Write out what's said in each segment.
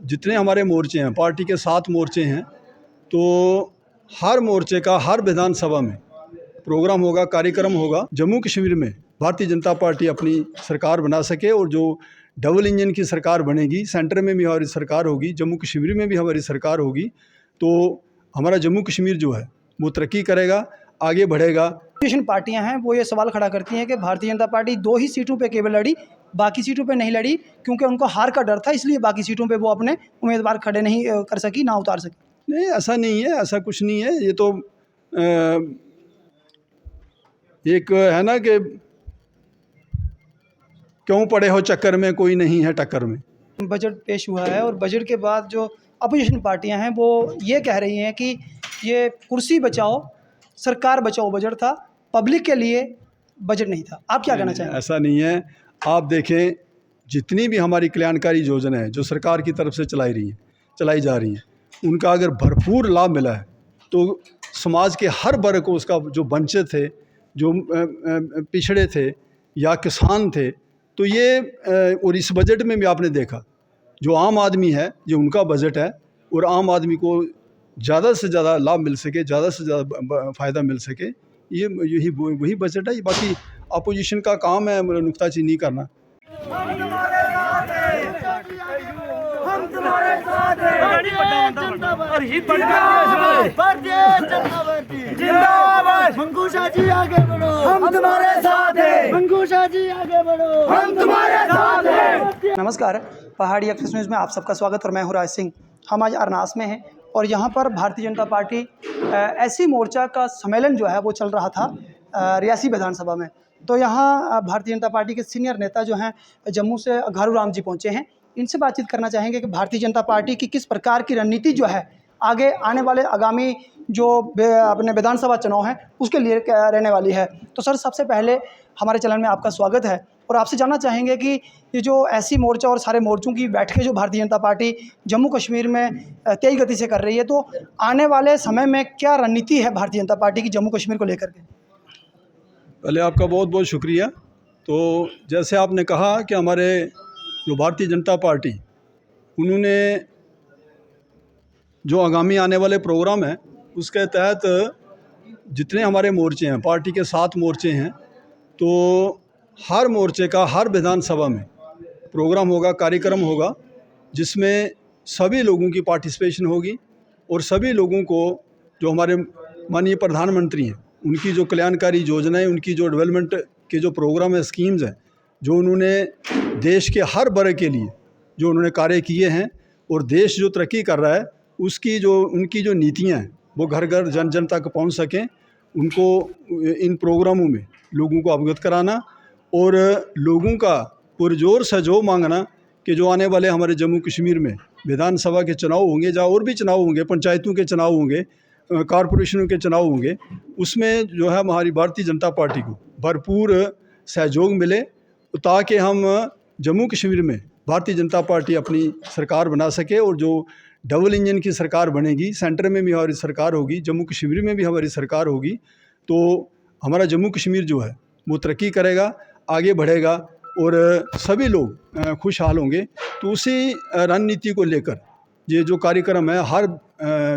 जितने हमारे मोर्चे हैं, पार्टी के 7 मोर्चे हैं, तो हर मोर्चे का हर विधानसभा में प्रोग्राम होगा, कार्यक्रम होगा। जम्मू कश्मीर में भारतीय जनता पार्टी अपनी सरकार बना सके और जो डबल इंजन की सरकार बनेगी, सेंटर में भी हमारी सरकार होगी, जम्मू कश्मीर में भी हमारी सरकार होगी, तो हमारा जम्मू कश्मीर जो है वो तरक्की करेगा, आगे बढ़ेगा। अपोजिशन पार्टियां हैं वो ये सवाल खड़ा करती हैं कि भारतीय जनता पार्टी 2 ही सीटों पे केवल लड़ी, बाकी सीटों पे नहीं लड़ी, क्योंकि उनको हार का डर था, इसलिए बाकी सीटों पे वो अपने उम्मीदवार खड़े नहीं कर सकी, ना उतार सकी। नहीं, ऐसा नहीं है, ऐसा कुछ नहीं है। ये तो एक है ना कि क्यों पड़े हो चक्कर में, कोई नहीं है टक्कर में। बजट पेश हुआ है और बजट के बाद जो अपोजिशन पार्टियां हैं वो ये कह रही हैं कि ये कुर्सी बचाओ सरकार बचाओ बजट था, पब्लिक के लिए बजट नहीं था। आप क्या कहना चाहेंगे? ऐसा नहीं है। आप देखें, जितनी भी हमारी कल्याणकारी योजना है जो सरकार की तरफ से चलाई जा रही हैं, उनका अगर भरपूर लाभ मिला है तो समाज के हर वर्ग को उसका, जो वंचित थे, जो पिछड़े थे या किसान थे, तो ये और इस बजट में भी आपने देखा जो आम आदमी है, ये उनका बजट है और आम आदमी को ज़्यादा से ज़्यादा लाभ मिल सके, ज़्यादा से ज़्यादा फ़ायदा मिल सके, यही वही बजट है। बाकी अपोजिशन का काम है नुक्ताचीनी करना। मंगूशा जी आगे बढ़ो, हम तुम्हारे साथ हैं। मंगूशा जी आगे बढ़ो, हम तुम्हारे साथ हैं। नमस्कार, पहाड़ी एक्सप्रेस न्यूज़ में आप सबका स्वागत और मैं हूं राज सिंह। हम आज अरनास में हैं और यहां पर भारतीय जनता पार्टी ऐसी मोर्चा का सम्मेलन जो है वो चल रहा था रियासी विधानसभा में। तो यहाँ भारतीय जनता पार्टी के सीनियर नेता जो हैं जम्मू से घारू राम जी पहुँचे हैं। इनसे बातचीत करना चाहेंगे कि भारतीय जनता पार्टी की किस प्रकार की रणनीति जो है आगे आने वाले आगामी जो अपने विधानसभा चुनाव हैं उसके लिए रहने वाली है। तो सर, सबसे पहले हमारे चैनल में आपका स्वागत है और आपसे जानना चाहेंगे कि ये जो ऐसी मोर्चा और सारे मोर्चों की बैठकें जो भारतीय जनता पार्टी जम्मू कश्मीर में तेज गति से कर रही है, तो आने वाले समय में क्या रणनीति है भारतीय जनता पार्टी की जम्मू कश्मीर को लेकर के? पहले आपका बहुत बहुत शुक्रिया। तो जैसे आपने कहा कि हमारे जो भारतीय जनता पार्टी, उन्होंने जो आगामी आने वाले प्रोग्राम हैं उसके तहत जितने हमारे मोर्चे हैं, पार्टी के 7 मोर्चे हैं, तो हर मोर्चे का हर विधानसभा में प्रोग्राम होगा, कार्यक्रम होगा, जिसमें सभी लोगों की पार्टिसिपेशन होगी और सभी लोगों को, जो हमारे माननीय प्रधानमंत्री हैं, उनकी जो कल्याणकारी योजनाएं, उनकी जो डेवलपमेंट के जो प्रोग्राम है, स्कीम्स हैं, जो उन्होंने देश के हर वर्ग के लिए जो उन्होंने कार्य किए हैं और देश जो तरक्की कर रहा है उनकी जो नीतियाँ हैं वो घर घर जन जन तक पहुंच सकें, उनको इन प्रोग्रामों में लोगों को अवगत कराना और लोगों का पुरजोर सहयोग मांगना कि जो आने वाले हमारे जम्मू कश्मीर में विधानसभा के चुनाव होंगे, जहाँ और भी चुनाव होंगे, पंचायतों के चुनाव होंगे, कॉरपोरेशनों के चुनाव होंगे, उसमें जो है हमारी भारतीय जनता पार्टी को भरपूर सहयोग मिले, ताकि हम जम्मू कश्मीर में भारतीय जनता पार्टी अपनी सरकार बना सके और जो डबल इंजन की सरकार बनेगी, सेंटर में भी हमारी सरकार होगी, जम्मू कश्मीर में भी हमारी सरकार होगी, तो हमारा जम्मू कश्मीर जो है वो तरक्की करेगा, आगे बढ़ेगा और सभी लोग खुशहाल होंगे। तो उसी रणनीति को लेकर ये जो कार्यक्रम है हर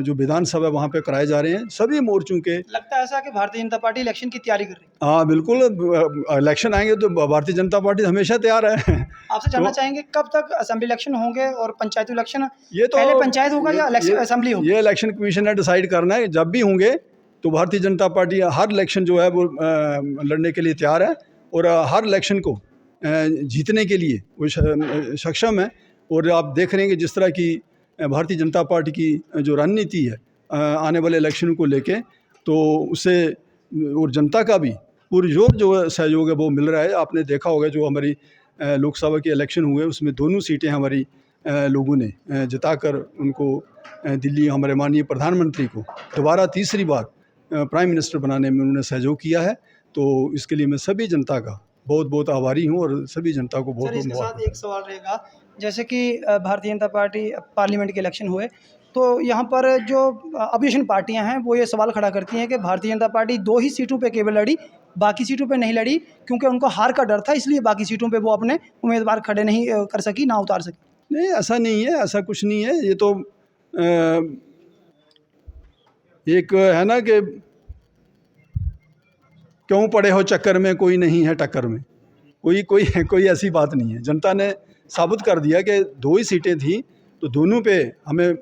जो विधानसभा वहाँ पे कराए जा रहे हैं, सभी मोर्चों के। लगता है ऐसा कि भारतीय जनता पार्टी इलेक्शन की तैयारी कर रही है? हाँ बिल्कुल, इलेक्शन आएंगे तो भारतीय जनता पार्टी हमेशा तैयार है। आपसे जानना चाहेंगे कब तक असेंबली इलेक्शन होंगे और पंचायत इलेक्शन? ये तो पहले पंचायत होगा या असेंबली होगी? ये इलेक्शन कमीशन ने डिसाइड करना है। जब भी होंगे तो भारतीय जनता पार्टी हर इलेक्शन जो है वो लड़ने के लिए तैयार है और हर इलेक्शन को जीतने के लिए वो सक्षम है। और आप देख रहे हैं कि जिस तरह की भारतीय जनता पार्टी की जो रणनीति है आने वाले इलेक्शन को लेके, तो उससे और जनता का भी पुरजोर जो सहयोग है वो मिल रहा है। आपने देखा होगा जो हमारी लोकसभा के इलेक्शन हुए उसमें दोनों सीटें हमारी लोगों ने जिताकर उनको दिल्ली हमारे माननीय प्रधानमंत्री को दोबारा तीसरी बार प्राइम मिनिस्टर बनाने में उन्होंने सहयोग किया है। तो इसके लिए मैं सभी जनता का बहुत बहुत आभारी हूँ और सभी जनता को बहुत सर, बहुत इसके मुबारक। साथ एक सवाल रहेगा, जैसे कि भारतीय जनता पार्टी पार्लियामेंट के इलेक्शन हुए, तो यहाँ पर जो अपोजिशन पार्टियां हैं वो ये सवाल खड़ा करती हैं कि भारतीय जनता पार्टी 2 ही सीटों पे केवल लड़ी, बाकी सीटों पे नहीं लड़ी, क्योंकि उनको हार का डर था, इसलिए बाकी सीटों पे वो अपने उम्मीदवार खड़े नहीं कर सकी, ना उतार सकी। नहीं, ऐसा नहीं है, ऐसा कुछ नहीं है। ये तो एक है ना कि क्यों पड़े हो चक्कर में, कोई नहीं है टक्कर में, कोई कोई कोई ऐसी बात नहीं है। जनता ने साबित कर दिया कि 2 ही सीटें थी, तो दोनों पे हमें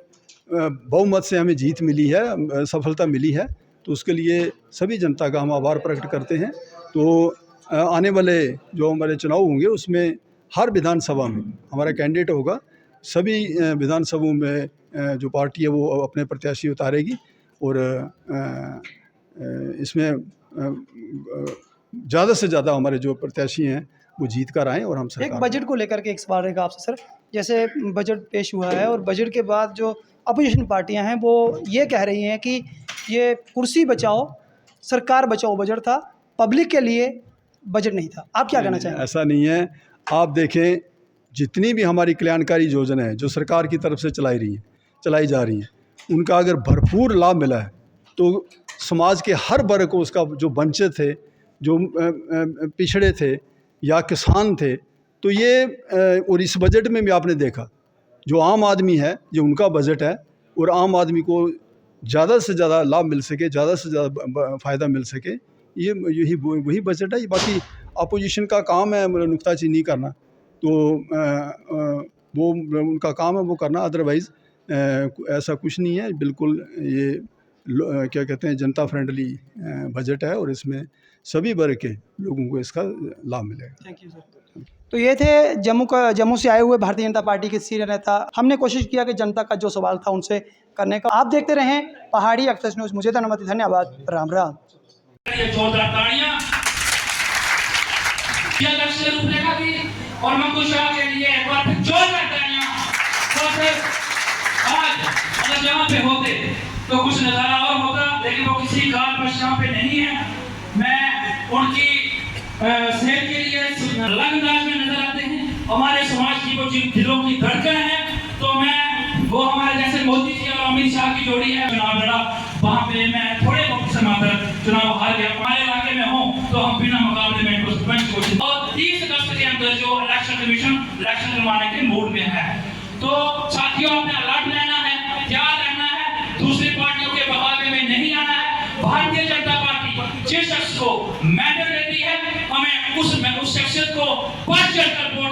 बहुमत से हमें जीत मिली है, सफलता मिली है। तो उसके लिए सभी जनता का हम आभार प्रकट करते हैं। तो आने वाले जो हमारे चुनाव होंगे उसमें हर विधानसभा में हमारा कैंडिडेट होगा, सभी विधानसभाओं में जो पार्टी है वो अपने प्रत्याशी उतारेगी और इसमें ज़्यादा से ज़्यादा हमारे जो प्रत्याशी हैं वो जीत कर आएँ और हम एक सरकार। बजट को लेकर के एक सवाल रहेगा आपसे सर, जैसे बजट पेश हुआ है और बजट के बाद जो अपोजिशन पार्टियां हैं वो ये कह रही हैं कि ये कुर्सी बचाओ सरकार बचाओ बजट था, पब्लिक के लिए बजट नहीं था। आप क्या कहना चाहेंगे? ऐसा नहीं है। आप देखें, जितनी भी हमारी कल्याणकारी योजना है जो सरकार की तरफ से चलाई जा रही हैं, उनका अगर भरपूर लाभ मिला है तो समाज के हर वर्ग को उसका, जो वंचित थे, जो पिछड़े थे या किसान थे, तो ये और इस बजट में भी आपने देखा जो आम आदमी है, जो उनका बजट है और आम आदमी को ज़्यादा से ज़्यादा लाभ मिल सके, ज़्यादा से ज़्यादा फ़ायदा मिल सके, ये यही वही बजट है। बाकी अपोजिशन का काम है नुक्ताचीनी करना, तो वो उनका काम है वो करना, अदरवाइज़ ऐसा कुछ नहीं है। बिल्कुल ये क्या कहते हैं, जनता फ्रेंडली बजट है और इसमें सभी वर्ग के लोगों को इसका लाभ मिलेगा। Thank you sir. तो ये थे जम्मू से आए हुए भारतीय जनता पार्टी के सीनियर नेता। हमने कोशिश किया कि जनता का जो सवाल था उनसे करने का। आप देखते रहें पहाड़ी एक्सप्रेस न्यूज़। मुझे तो अनुमति, धन्यवाद, राम राम। रूपरेखा थी और मंगू शाह के लिए एक बार फिर जोरदार तालियां। तो फिर आज अगर यहाँ पे होते तो कुछ नज़ारा और होता, लेकिन वो किसी कारणवश यहाँ पे नहीं है। मैं उनकी सेहत के लिए लगनदाज में नजर आते हैं, हमारे समाज की वो जिन दिलों की धड़कन है। तो मैं वो हमारे जैसे मोदी जी और अमित शाह की जोड़ी है। चुनाव लड़ा, वहाँ पे मैं थोड़े वक्त से मात्र चुनाव हार गया। हमारे इलाके में हूँ तो हम बिना मुकाबले में सरपंच को, और 30 अगस्त के अंदर जो इलेक्शन कमीशन इलेक्शन करवाने के मूड में है। तो साथियों, अपने अलर्ट रहना है, तैयार रहना है, दूसरी पार्टियों के बहावे में नहीं आना है। भारतीय जनता पार्टी जिस शख्स को मैंडेट देती है, हमें उस शख्सियत को बढ़ चढ़कर वोट